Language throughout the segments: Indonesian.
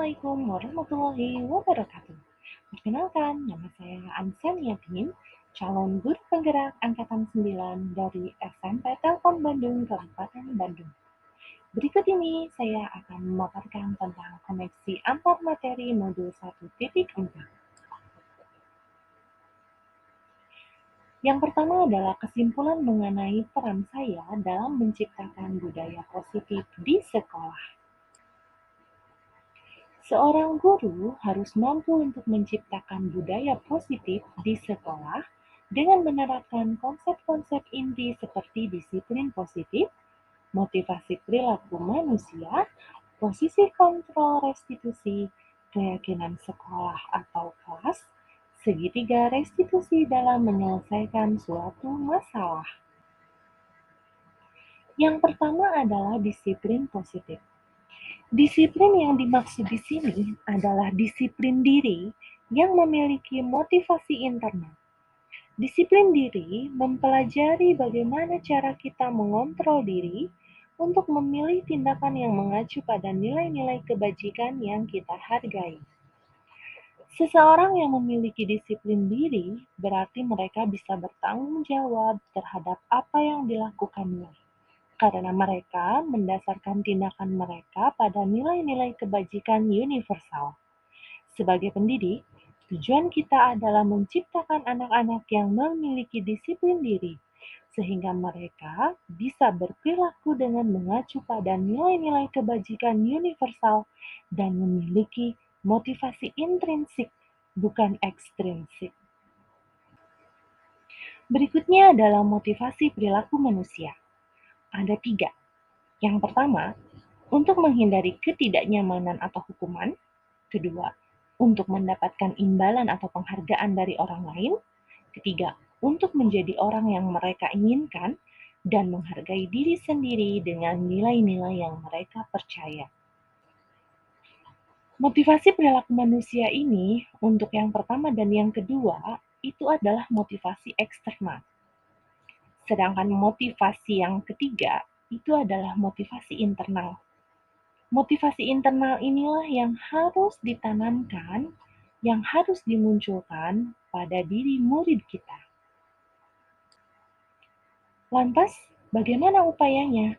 Assalamualaikum warahmatullahi wabarakatuh. Perkenalkan, nama saya Ansania Bin, calon guru penggerak Angkatan 9 dari SMP Telkom Bandung, Kabupaten Bandung. Berikut ini saya akan memaparkan tentang koneksi antar materi modul 1.4. Yang pertama adalah kesimpulan mengenai peran saya dalam menciptakan budaya positif di sekolah. Seorang guru harus mampu untuk menciptakan budaya positif di sekolah dengan menerapkan konsep-konsep inti seperti disiplin positif, motivasi perilaku manusia, posisi kontrol restitusi, keyakinan sekolah atau kelas, segitiga restitusi dalam menyelesaikan suatu masalah. Yang pertama adalah disiplin positif. Disiplin yang dimaksud di sini adalah disiplin diri yang memiliki motivasi internal. Disiplin diri mempelajari bagaimana cara kita mengontrol diri untuk memilih tindakan yang mengacu pada nilai-nilai kebajikan yang kita hargai. Seseorang yang memiliki disiplin diri berarti mereka bisa bertanggung jawab terhadap apa yang dilakukannya karena mereka mendasarkan tindakan mereka pada nilai-nilai kebajikan universal. Sebagai pendidik, tujuan kita adalah menciptakan anak-anak yang memiliki disiplin diri, sehingga mereka bisa berperilaku dengan mengacu pada nilai-nilai kebajikan universal dan memiliki motivasi intrinsik, bukan ekstrinsik. Berikutnya adalah motivasi perilaku manusia. Ada 3. Yang pertama, untuk menghindari ketidaknyamanan atau hukuman. Kedua, untuk mendapatkan imbalan atau penghargaan dari orang lain. Ketiga, untuk menjadi orang yang mereka inginkan dan menghargai diri sendiri dengan nilai-nilai yang mereka percaya. Motivasi perilaku manusia ini untuk yang pertama dan yang kedua itu adalah motivasi eksternal. Sedangkan motivasi yang ketiga itu adalah motivasi internal. Motivasi internal inilah yang harus ditanamkan, yang harus dimunculkan pada diri murid kita. Lantas, bagaimana upayanya?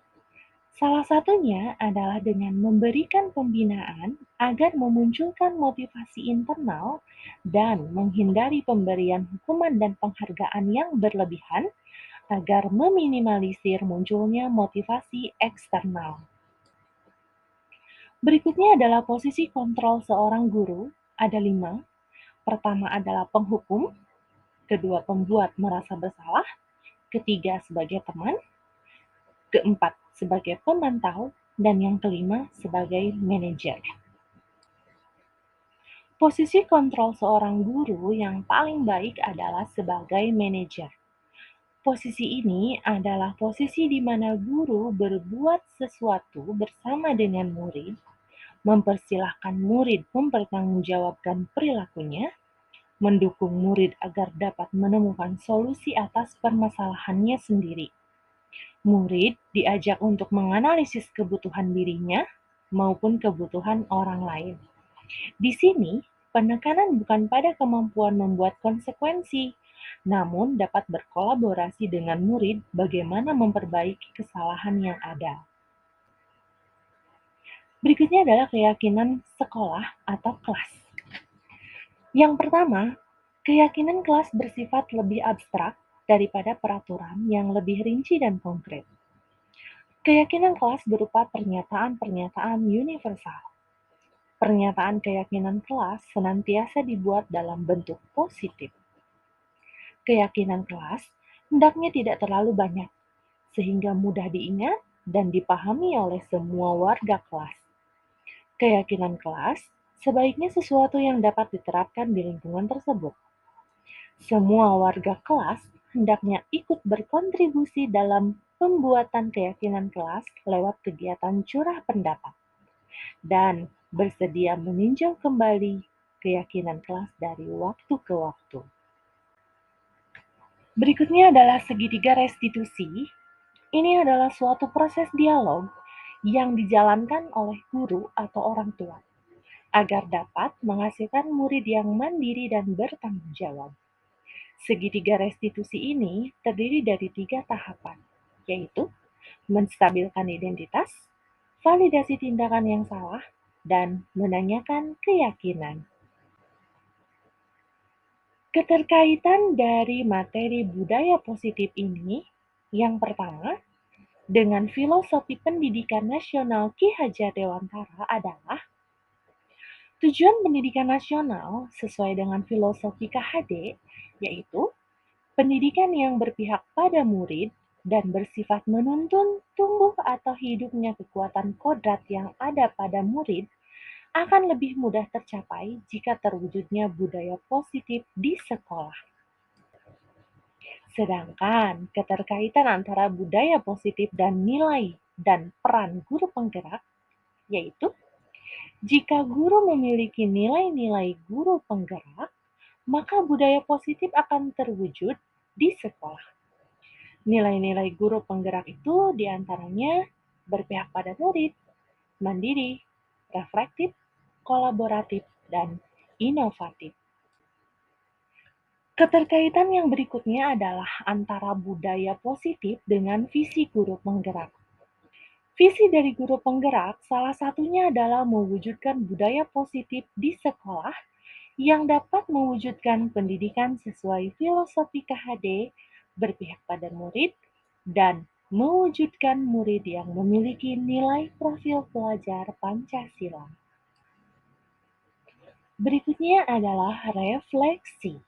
Salah satunya adalah dengan memberikan pembinaan agar memunculkan motivasi internal dan menghindari pemberian hukuman dan penghargaan yang berlebihan agar meminimalisir munculnya motivasi eksternal. Berikutnya adalah posisi kontrol seorang guru, ada 5. Pertama adalah penghukum, kedua pembuat merasa bersalah, ketiga sebagai teman, keempat sebagai pemantau, dan yang kelima sebagai manajer. Posisi kontrol seorang guru yang paling baik adalah sebagai manajer. Posisi ini adalah posisi di mana guru berbuat sesuatu bersama dengan murid, mempersilahkan murid mempertanggungjawabkan perilakunya, mendukung murid agar dapat menemukan solusi atas permasalahannya sendiri. Murid diajak untuk menganalisis kebutuhan dirinya maupun kebutuhan orang lain. Di sini, penekanan bukan pada kemampuan membuat konsekuensi, namun dapat berkolaborasi dengan murid bagaimana memperbaiki kesalahan yang ada. Berikutnya adalah keyakinan sekolah atau kelas. Yang pertama, keyakinan kelas bersifat lebih abstrak daripada peraturan yang lebih rinci dan konkret. Keyakinan kelas berupa pernyataan-pernyataan universal. Pernyataan keyakinan kelas senantiasa dibuat dalam bentuk positif. Keyakinan kelas hendaknya tidak terlalu banyak, sehingga mudah diingat dan dipahami oleh semua warga kelas. Keyakinan kelas sebaiknya sesuatu yang dapat diterapkan di lingkungan tersebut. Semua warga kelas hendaknya ikut berkontribusi dalam pembuatan keyakinan kelas lewat kegiatan curah pendapat dan bersedia meninjau kembali keyakinan kelas dari waktu ke waktu. Berikutnya adalah segitiga restitusi. Ini adalah suatu proses dialog yang dijalankan oleh guru atau orang tua agar dapat menghasilkan murid yang mandiri dan bertanggung jawab. Segitiga restitusi ini terdiri dari 3 tahapan, yaitu menstabilkan identitas, validasi tindakan yang salah, dan menanyakan keyakinan. Keterkaitan dari materi budaya positif ini, yang pertama, dengan filosofi pendidikan nasional Ki Hajar Dewantara adalah tujuan pendidikan nasional sesuai dengan filosofi KHD, yaitu pendidikan yang berpihak pada murid dan bersifat menuntun tumbuh atau hidupnya kekuatan kodrat yang ada pada murid akan lebih mudah tercapai jika terwujudnya budaya positif di sekolah. Sedangkan keterkaitan antara budaya positif dan nilai dan peran guru penggerak, yaitu jika guru memiliki nilai-nilai guru penggerak, maka budaya positif akan terwujud di sekolah. Nilai-nilai guru penggerak itu diantaranya berpihak pada murid, mandiri, reflektif, kolaboratif, dan inovatif. Keterkaitan yang berikutnya adalah antara budaya positif dengan visi guru penggerak. Visi dari guru penggerak salah satunya adalah mewujudkan budaya positif di sekolah yang dapat mewujudkan pendidikan sesuai filosofi KHD, berpihak pada murid, dan mewujudkan murid yang memiliki nilai profil pelajar Pancasila. Berikutnya adalah refleksi.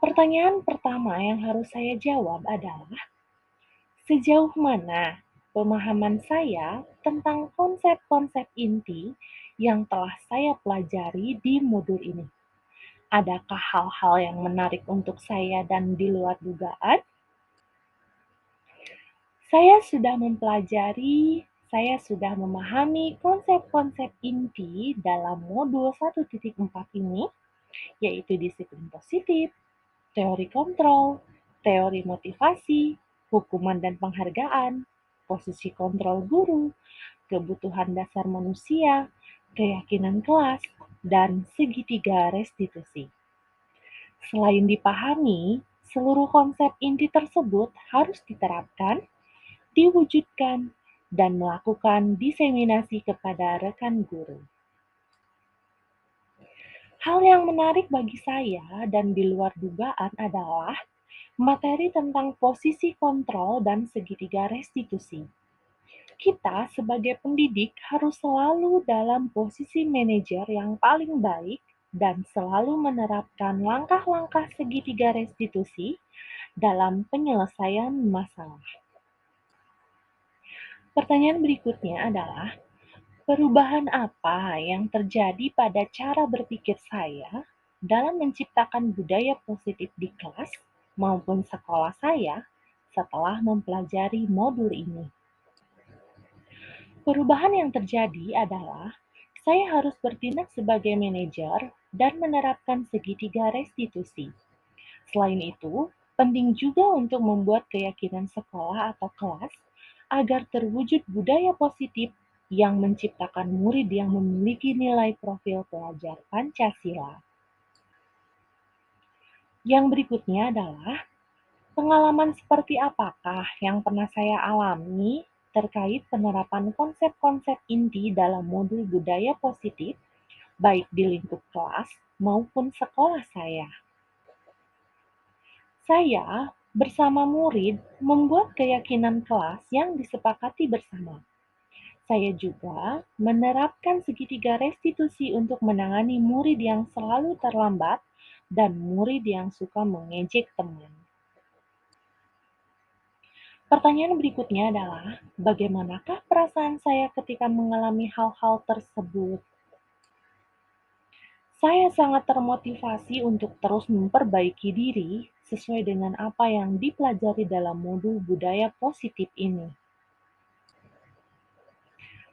Pertanyaan pertama yang harus saya jawab adalah, sejauh mana pemahaman saya tentang konsep-konsep inti yang telah saya pelajari di modul ini? Adakah hal-hal yang menarik untuk saya dan di luar dugaan? Saya sudah memahami konsep-konsep inti dalam modul 1.4 ini, yaitu disiplin positif, teori kontrol, teori motivasi, hukuman dan penghargaan, posisi kontrol guru, kebutuhan dasar manusia, keyakinan kelas, dan segitiga restitusi. Selain dipahami, seluruh konsep inti tersebut harus diterapkan, diwujudkan, dan melakukan diseminasi kepada rekan guru. Hal yang menarik bagi saya dan di luar dugaan adalah materi tentang posisi kontrol dan segitiga restitusi. Kita sebagai pendidik harus selalu dalam posisi manajer yang paling baik dan selalu menerapkan langkah-langkah segitiga restitusi dalam penyelesaian masalah. Pertanyaan berikutnya adalah, perubahan apa yang terjadi pada cara berpikir saya dalam menciptakan budaya positif di kelas maupun sekolah saya setelah mempelajari modul ini? Perubahan yang terjadi adalah saya harus bertindak sebagai manajer dan menerapkan segitiga restitusi. Selain itu, penting juga untuk membuat keyakinan sekolah atau kelas agar terwujud budaya positif yang menciptakan murid yang memiliki nilai profil pelajar Pancasila. Yang berikutnya adalah, pengalaman seperti apakah yang pernah saya alami terkait penerapan konsep-konsep inti dalam modul budaya positif, baik di lingkup kelas maupun sekolah saya? Saya bersama murid membuat keyakinan kelas yang disepakati bersama. Saya juga menerapkan segitiga restitusi untuk menangani murid yang selalu terlambat dan murid yang suka mengejek teman. Pertanyaan berikutnya adalah, bagaimanakah perasaan saya ketika mengalami hal-hal tersebut? Saya sangat termotivasi untuk terus memperbaiki diri sesuai dengan apa yang dipelajari dalam modul budaya positif ini.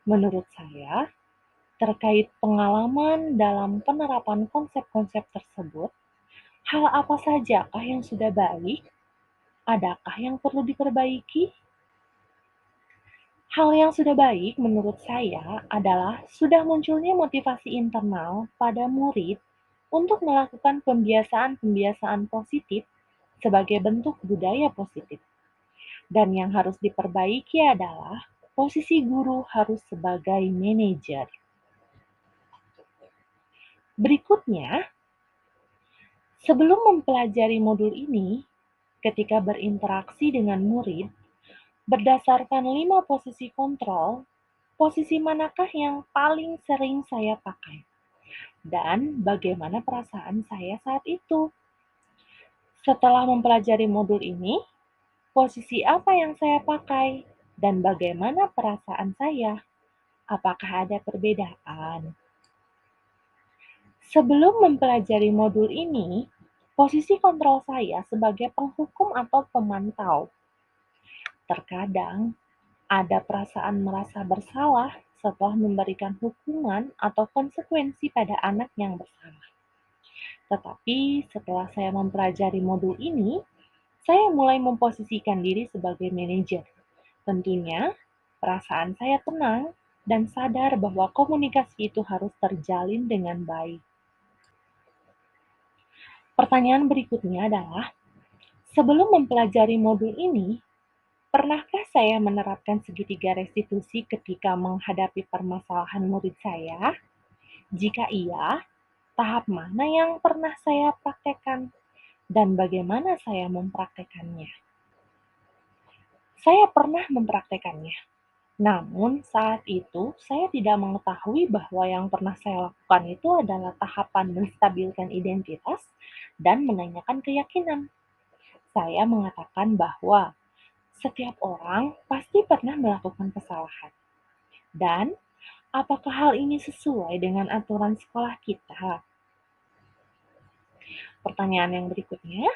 Menurut saya, terkait pengalaman dalam penerapan konsep-konsep tersebut, hal apa sajakah yang sudah baik? Adakah yang perlu diperbaiki? Hal yang sudah baik menurut saya adalah sudah munculnya motivasi internal pada murid untuk melakukan pembiasaan-pembiasaan positif sebagai bentuk budaya positif. Dan yang harus diperbaiki adalah posisi guru harus sebagai manajer. Berikutnya, sebelum mempelajari modul ini, ketika berinteraksi dengan murid, berdasarkan 5 posisi kontrol, posisi manakah yang paling sering saya pakai? Dan bagaimana perasaan saya saat itu? Setelah mempelajari modul ini, posisi apa yang saya pakai? Dan bagaimana perasaan saya? Apakah ada perbedaan? Sebelum mempelajari modul ini, posisi kontrol saya sebagai penghukum atau pemantau. Terkadang ada perasaan merasa bersalah setelah memberikan hukuman atau konsekuensi pada anak yang bersalah. Tetapi setelah saya mempelajari modul ini, saya mulai memposisikan diri sebagai manajer. Tentunya, perasaan saya tenang dan sadar bahwa komunikasi itu harus terjalin dengan baik. Pertanyaan berikutnya adalah, sebelum mempelajari modul ini, pernahkah saya menerapkan segitiga restitusi ketika menghadapi permasalahan murid saya? Jika iya, tahap mana yang pernah saya praktekkan dan bagaimana saya mempraktekannya? Saya pernah mempraktekannya, namun saat itu saya tidak mengetahui bahwa yang pernah saya lakukan itu adalah tahapan menstabilkan identitas dan menanyakan keyakinan. Saya mengatakan bahwa setiap orang pasti pernah melakukan kesalahan. Dan apakah hal ini sesuai dengan aturan sekolah kita? Pertanyaan yang berikutnya,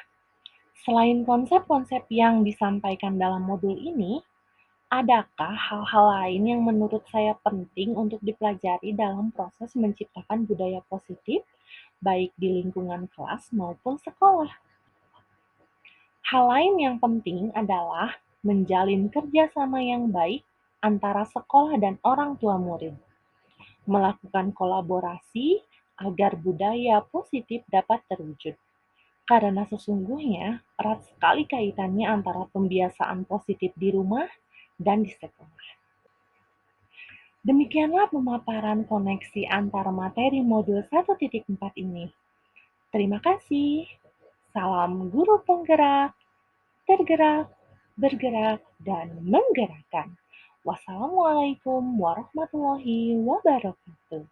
selain konsep-konsep yang disampaikan dalam modul ini, adakah hal-hal lain yang menurut saya penting untuk dipelajari dalam proses menciptakan budaya positif, baik di lingkungan kelas maupun sekolah? Hal lain yang penting adalah menjalin kerjasama yang baik antara sekolah dan orang tua murid, melakukan kolaborasi agar budaya positif dapat terwujud. Karena sesungguhnya erat sekali kaitannya antara pembiasaan positif di rumah dan di sekolah. Demikianlah pemaparan koneksi antara materi modul 1.4 ini. Terima kasih. Salam guru penggerak, tergerak, bergerak, dan menggerakkan. Wassalamualaikum warahmatullahi wabarakatuh.